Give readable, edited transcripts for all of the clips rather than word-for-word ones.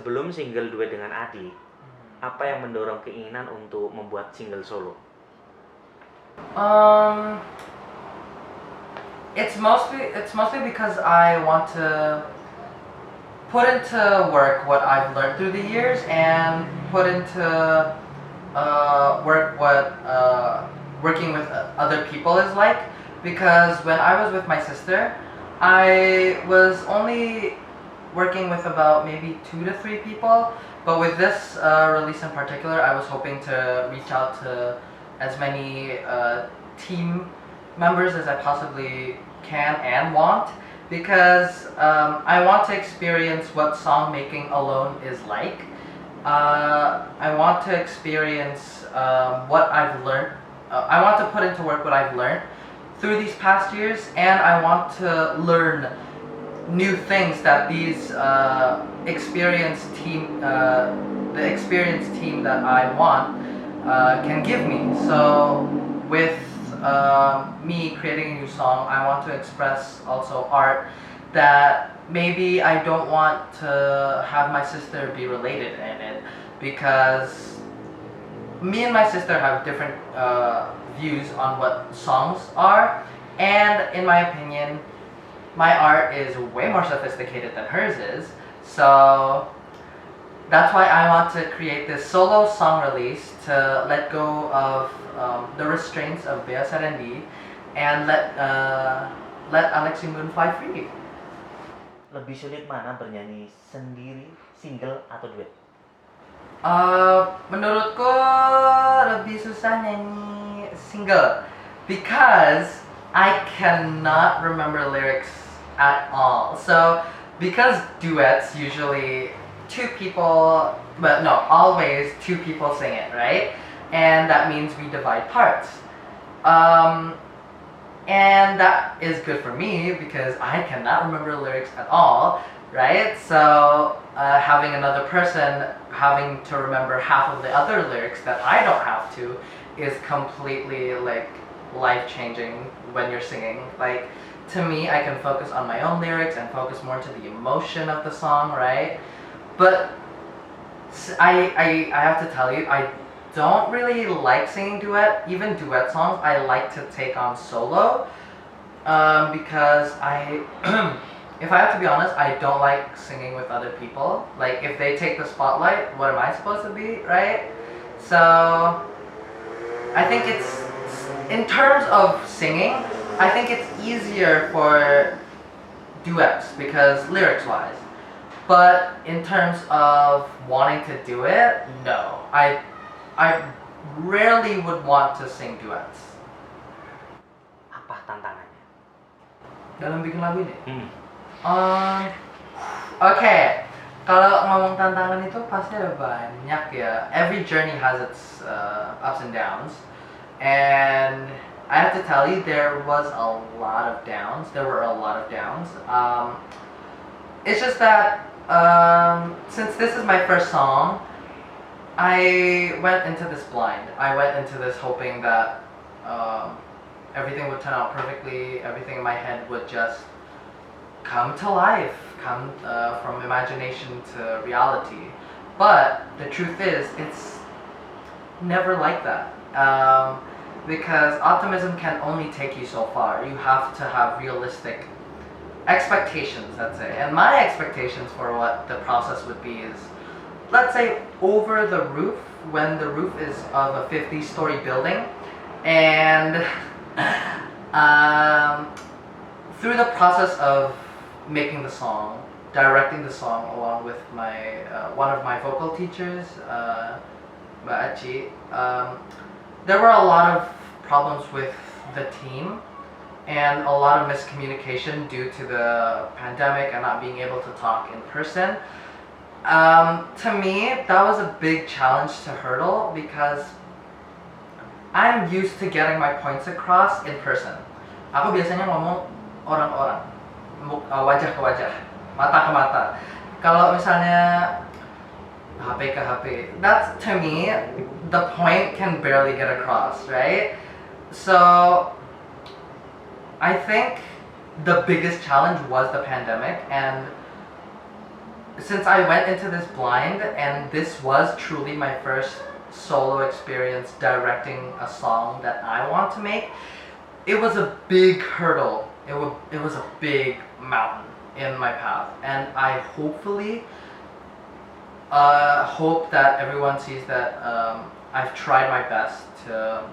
sebelum single duet dengan Adi, apa yang mendorong keinginan untuk membuat single solo? It's mostly because I want to put into work what I've learned through the years and put into work what working with other people is like. Because when I was with my sister, I was only working with about maybe 2 to 3 people, but with this release in particular, I was hoping to reach out to as many team members as I possibly can and want, because I want to experience what song making alone is like. I want to experience what I've learned. I want to put into work what I've learned through these past years, and I want to learn new things that these experienced team, the experienced team that I want, can give me. So with me creating a new song, I want to express also art that maybe I don't want to have my sister be related in it, because me and my sister have different views on what songs are, and in my opinion, my art is way more sophisticated than hers is. So that's why I want to create this solo song release to let go of the restraints of Bea Sarendi and let Alex Yunggun fly free. Lebih sulit mana bernyanyi sendiri, single atau duet? Menurutku lebih susah nyanyi single, because I cannot remember lyrics at all. So because duets usually 2 people, but no, always 2 people sing it, right? And that means we divide parts. And that is good for me because I cannot remember lyrics at all, right? So having another person having to remember half of the other lyrics that I don't have to is completely like life-changing when you're singing. Like, to me, I can focus on my own lyrics and focus more to the emotion of the song, right? But I have to tell you, I don't really like singing duet. Even duet songs, I like to take on solo, because if I have to be honest, I don't like singing with other people. Like, if they take the spotlight, what am I supposed to be, right? So I think it's, in terms of singing, I think it's easier for duets because lyrics-wise. But in terms of wanting to do it, no. I rarely would want to sing duets. Apa tantangannya? Dalam bikin lagu ini? Oke, kalau ngomong tantangan itu pasti ada banyak ya. Every journey has its ups and downs. And I have to tell you, there was a lot of downs. There were a lot of downs. It's just that since this is my first song, I went into this blind. I went into this hoping that everything would turn out perfectly. Everything in my head would just come to life, come from imagination to reality. But the truth is, it's never like that. Because optimism can only take you so far. You have to have realistic expectations, let's say. And my expectations for what the process would be is, let's say, over the roof, when the roof is of a 50-story building, and through the process of making the song, directing the song along with my one of my vocal teachers, Mbak Aci, there were a lot of problems with the team and a lot of miscommunication due to the pandemic and not being able to talk in person. To me, that was a big challenge to hurdle because I'm used to getting my points across in person. Aku biasanya ngomong orang-orang, wajah ke wajah, mata ke mata. Kalau misalnya HP ke HP, that's, to me, the point can barely get across, right? So I think the biggest challenge was the pandemic, and since I went into this blind, and this was truly my first solo experience directing a song that I want to make, it was a big hurdle. It was a big mountain in my path, and I hopefully hope that everyone sees that I've tried my best to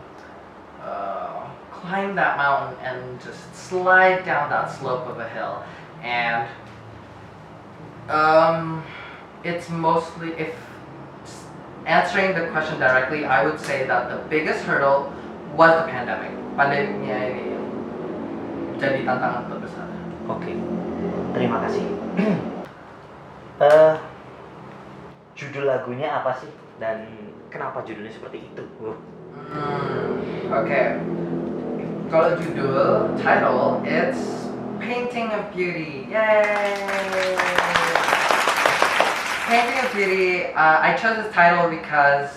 climb that mountain and just slide down that slope of a hill. And it's mostly, if answering the question directly, I would say that the biggest hurdle was the pandemic. Pandemiknya ini jadi tantangan terbesar. Oke, terima kasih. Judul lagunya apa sih dan kenapa judulnya seperti itu? Okay. Kalau judul, title, it's Painting of Beauty. Yay! Painting of Beauty. I chose this title because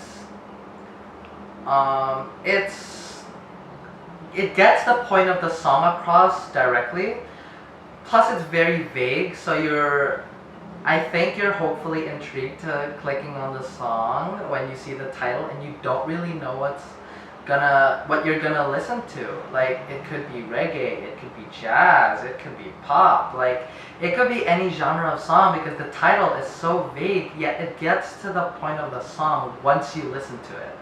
it gets the point of the song across directly. Plus, it's very vague, so I think you're hopefully intrigued to clicking on the song when you see the title, and you don't really know what you're gonna listen to. Like, it could be reggae, it could be jazz, it could be pop, like it could be any genre of song, because the title is so vague, yet it gets to the point of the song once you listen to it.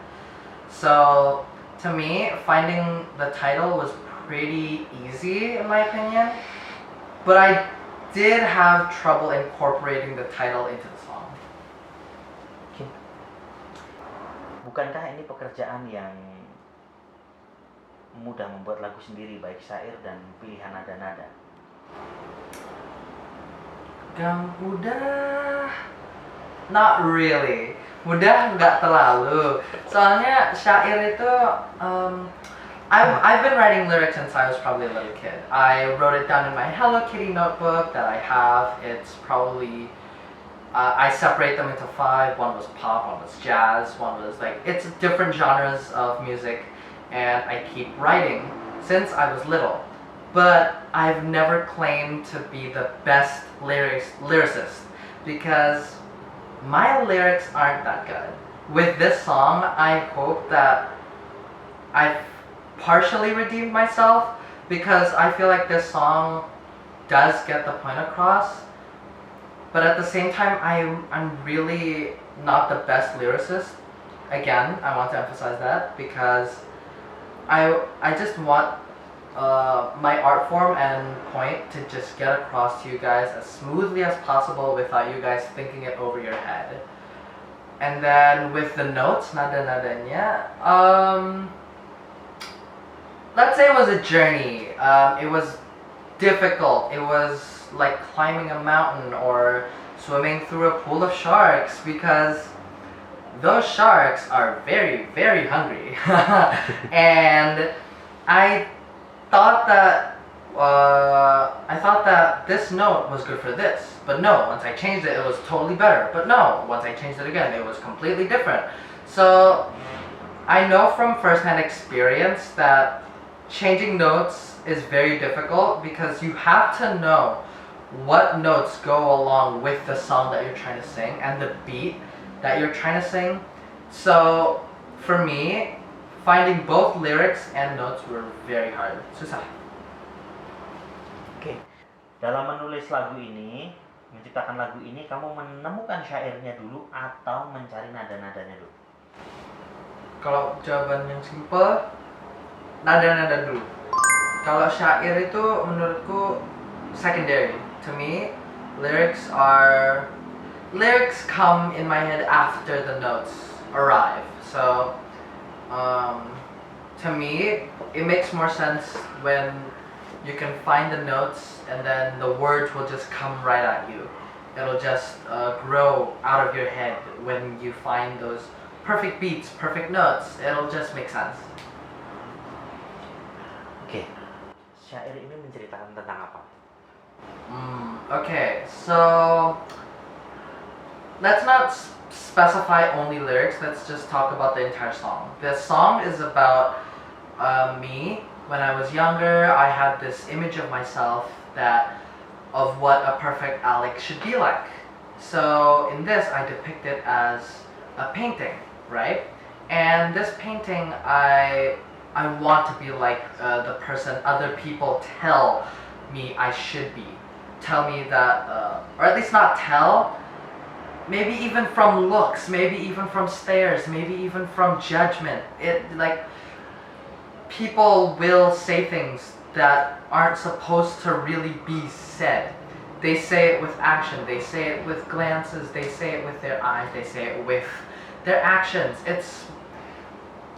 So to me, finding the title was pretty easy in my opinion, but I did have trouble incorporating the title into the song. Bukankah ini pekerjaan yang mudah membuat lagu sendiri, baik syair dan pilihan nada-nada? Mudah, not really. Mudah nggak terlalu. Soalnya syair itu, I've been writing lyrics since I was probably a little kid. I wrote it down in my Hello Kitty notebook that I have. It's probably, I separate them into 5. One was pop, one was jazz, one was like, it's different genres of music, and I keep writing since I was little. But I've never claimed to be the best lyricist, because my lyrics aren't that good. With this song, I hope that I've partially redeemed myself, because I feel like this song does get the point across, but at the same time I'm really not the best lyricist. Again, I want to emphasize that, because I just want my art form and point to just get across to you guys as smoothly as possible without you guys thinking it over your head. And then with the notes, nada-nadanya, let's say it was a journey. It was difficult. It was like climbing a mountain or swimming through a pool of sharks, because those sharks are very, very hungry. And I thought that this note was good for this, but no, once I changed it, it was totally better. But no, once I changed it again, it was completely different. So I know from first-hand experience that changing notes is very difficult, because you have to know what notes go along with the song that you're trying to sing and the beat that you're trying to sing. So for me, finding both lyrics and notes were very hard. Susah. Oke. Dalam menulis lagu ini, menciptakan lagu ini, kamu menemukan syairnya dulu atau mencari nada-nadanya dulu? Kalau jawaban yang simple, nada-nada dulu. Kalau syair itu menurutku secondary. To me, lyrics come in my head after the notes arrive. So to me, it makes more sense when you can find the notes and then the words will just come right at you. It'll just grow out of your head when you find those perfect beats, perfect notes. It'll just make sense. Oke. Syair ini menceritakan tentang apa? Okay, so let's not specify only lyrics, let's just talk about the entire song. The song is about me. When I was younger, I had this image of myself of what a perfect Alex should be like. So in this, I depict it as a painting, right? And this painting, I want to be like the person other people tell me I should be. Tell me that, or at least not tell. Maybe even from looks, maybe even from stares, maybe even from judgment. It like people will say things that aren't supposed to really be said. They say it with action, they say it with glances, they say it with their eyes, they say it with their actions. It's,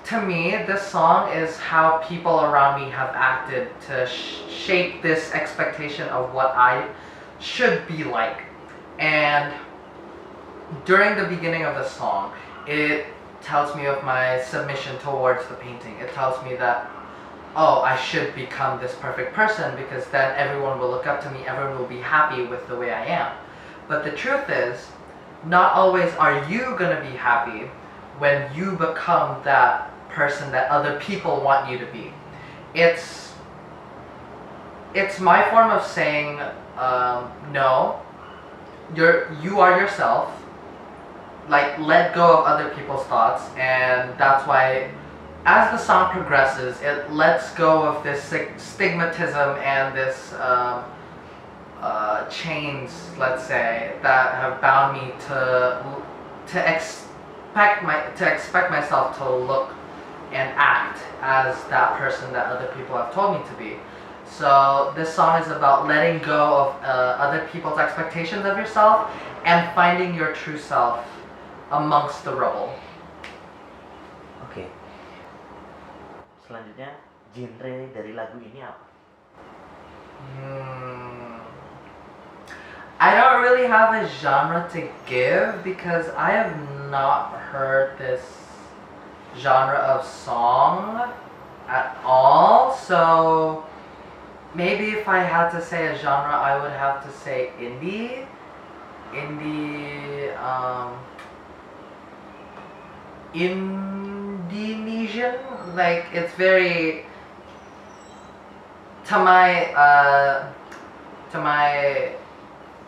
to me, this song is how people around me have acted to shape this expectation of what I should be like. And during the beginning of the song, it tells me of my submission towards the painting. It tells me that, oh, I should become this perfect person because then everyone will look up to me, everyone will be happy with the way I am. But the truth is, not always are you gonna be happy when you become that person that other people want you to be. It's my form of saying, no, you are yourself. Like, let go of other people's thoughts, and that's why as the song progresses, it lets go of this stigmatism and this chains, let's say, that have bound me to expect myself to look and act as that person that other people have told me to be. So this song is about letting go of other people's expectations of yourself and finding your true self amongst the rubble. Oke. Selanjutnya, genre dari lagu ini apa? I don't really have a genre to give because I have not heard this genre of song at all. So maybe if I had to say a genre, I would have to say indie. Indonesian, like it's very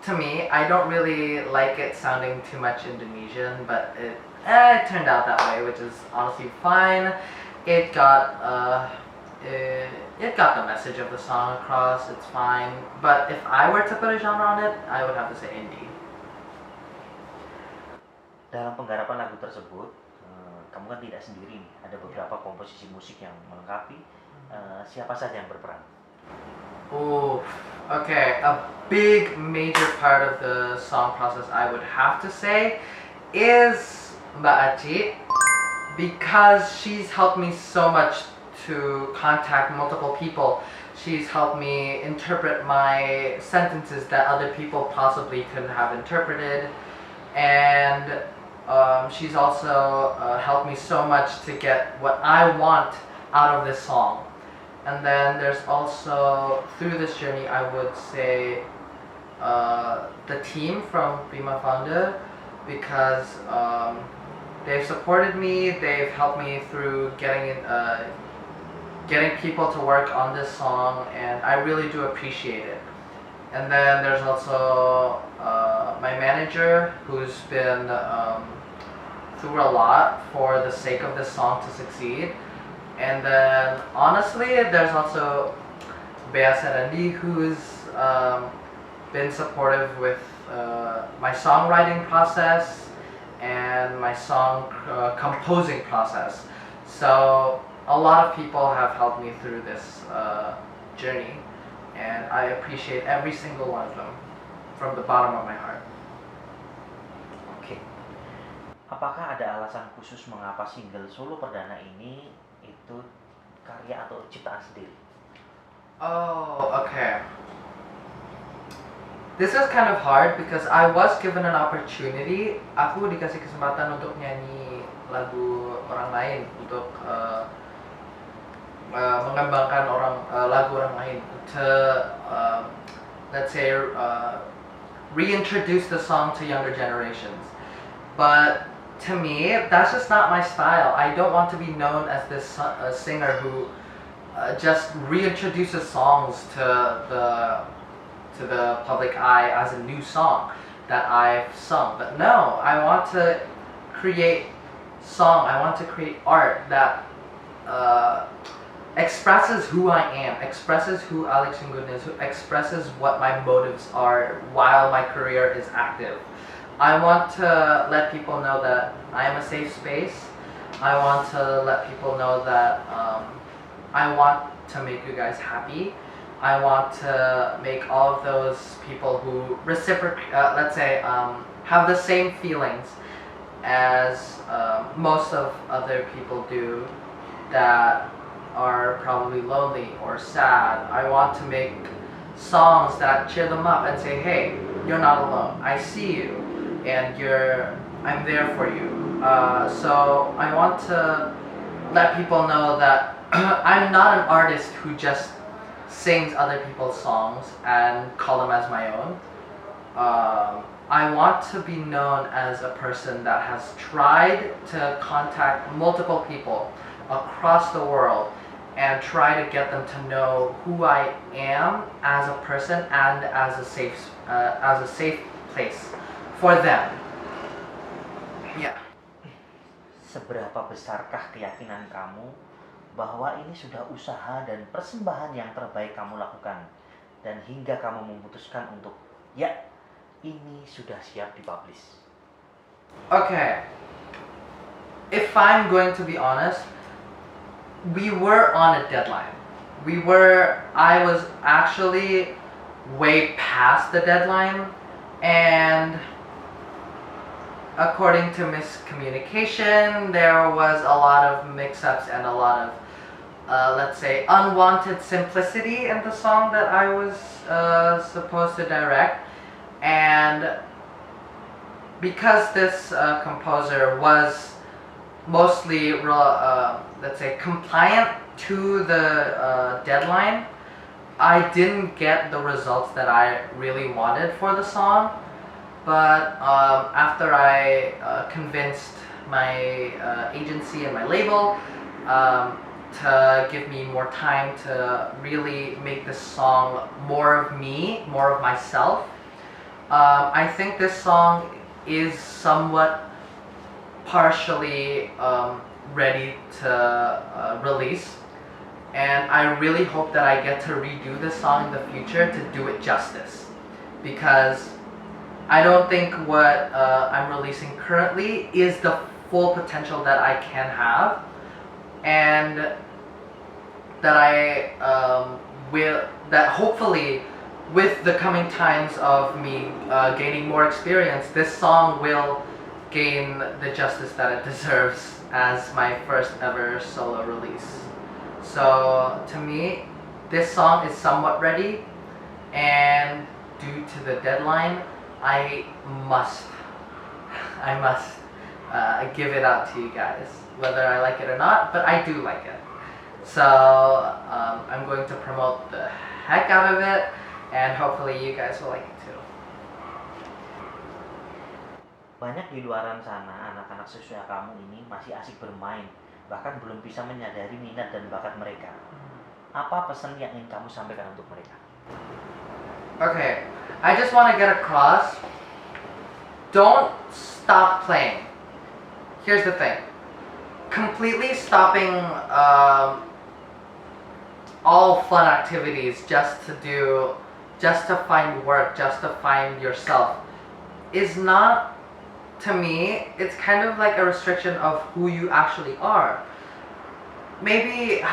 to me, I don't really like it sounding too much Indonesian, but it turned out that way, which is honestly fine. It got the message of the song across. It's fine. But if I were to put a genre on it, I would have to say indie. Dalam penggarapan lagu tersebut, kamu kan tidak sendiri nih. Ada beberapa komposisi musik yang melengkapi. Siapa saja yang berperan? Oh, okay. A big major part of the song process, I would have to say, is Mbak Aci, because she's helped me so much to contact multiple people. She's helped me interpret my sentences that other people possibly couldn't have interpreted, and she's also helped me so much to get what I want out of this song. And then there's also, through this journey, I would say the team from Prima Founder, because they've supported me, they've helped me through getting people to work on this song, and I really do appreciate it. And then there's also my manager, who's been through a lot for the sake of this song to succeed. And then honestly, there's also Bea Serandi, who's been supportive with my songwriting process and my song composing process. So a lot of people have helped me through this journey, and I appreciate every single one of them from the bottom of my heart. Oke. Apakah ada alasan khusus mengapa single solo perdana ini itu karya atau ciptaan sendiri? Oh, okay. This is kind of hard because I was given an opportunity. Aku dikasih kesempatan untuk nyanyi lagu orang lain, untuk mengembangkan lagu orang lain, to let's say reintroduce the song to younger generations. But to me, that's just not my style. I don't want to be known as this singer who just reintroduces songs to the public eye as a new song. that I've sung. But no, I want to create song. I want to create art that expresses who I am, expresses who Alex Yunggun is, who expresses what my motives are while my career is active. I want to let people know that I am a safe space. I want to let people know that I want to make you guys happy. I want to make all of those people who have the same feelings as most of other people do, that are probably lonely or sad. I want to make songs that cheer them up and say, hey, you're not alone. I see you, and I'm there for you. So I want to let people know that I'm not an artist who just sings other people's songs and call them as my own. I want to be known as a person that has tried to contact multiple people across the world and try to get them to know who I am as a person and as a safe place for them. Yeah. Seberapa besarkah keyakinan kamu bahwa ini sudah usaha dan persembahan yang terbaik kamu lakukan, dan hingga kamu memutuskan untuk, ya, ini sudah siap dipublish? Okay. If I'm going to be honest, we were on a deadline. I was actually way past the deadline, and according to miscommunication, there was a lot of mix-ups and a lot of let's say unwanted simplicity in the song that I was supposed to direct. And because this composer was mostly let's say compliant to the deadline, I didn't get the results that I really wanted for the song. But after I convinced my agency and my label to give me more time to really make this song more of me, more of myself, I think this song is somewhat partially ready to release, and I really hope that I get to redo this song in the future to do it justice, because I don't think what I'm releasing currently is the full potential that I can have, and that that hopefully with the coming times of me gaining more experience, this song will gain the justice that it deserves as my first ever solo release. So to me, this song is somewhat ready, and due to the deadline, I must give it out to you guys, whether I like it or not, but I do like it. So I'm going to promote the heck out of it, and hopefully you guys will like it too. Banyak di luaran sana anak-anak seusia kamu ini masih asik bermain, bahkan belum bisa menyadari minat dan bakat mereka. Apa pesan yang ingin kamu sampaikan untuk mereka? Okay, I just want to get across, don't stop playing. Here's the thing. Completely stopping all fun activities just to find work, just to find yourself is not, to me, it's kind of like a restriction of who you actually are. Maybe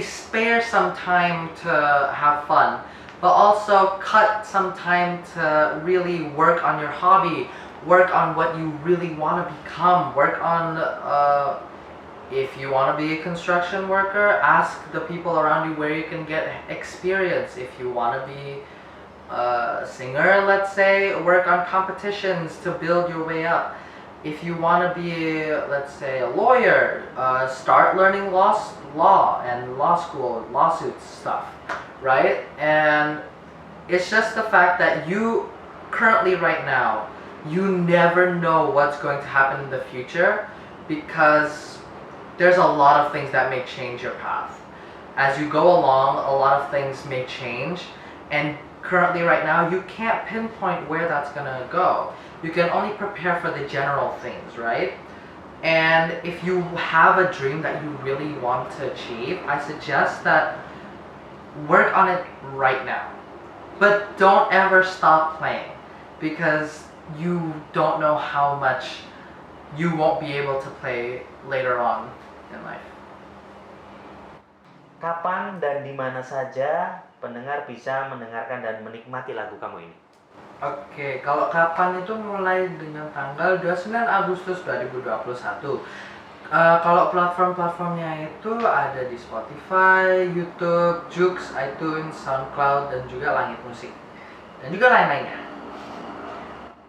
spare some time to have fun, but also cut some time to really work on your hobby, work on what you really want to become, work on if you want to be a construction worker, ask the people around you where you can get experience. If you want to be a singer, let's say, work on competitions to build your way up. If you want to be, let's say, a lawyer, start learning law and law school, lawsuits stuff, right? And it's just the fact that you currently right now, you never know what's going to happen in the future, because there's a lot of things that may change your path. As you go along, a lot of things may change, and currently right now, you can't pinpoint where that's gonna go. You can only prepare for the general things, right? And if you have a dream that you really want to achieve, I suggest that work on it right now. But don't ever stop playing, because you don't know how much you won't be able to play later on in life. Kapan dan di mana saja pendengar bisa mendengarkan dan menikmati lagu kamu ini? Oke, kalau kapan itu mulai dengan tanggal 29 Agustus 2021. Kalau platform-platformnya itu ada di Spotify, YouTube, Joox, iTunes, SoundCloud, dan juga Langit Musik. Dan juga lain-lainnya.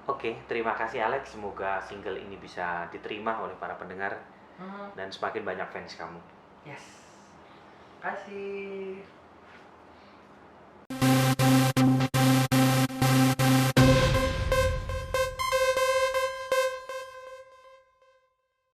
Oke, terima kasih Alex. Semoga single ini bisa diterima oleh para pendengar dan semakin banyak fans kamu. Yes. Kasih.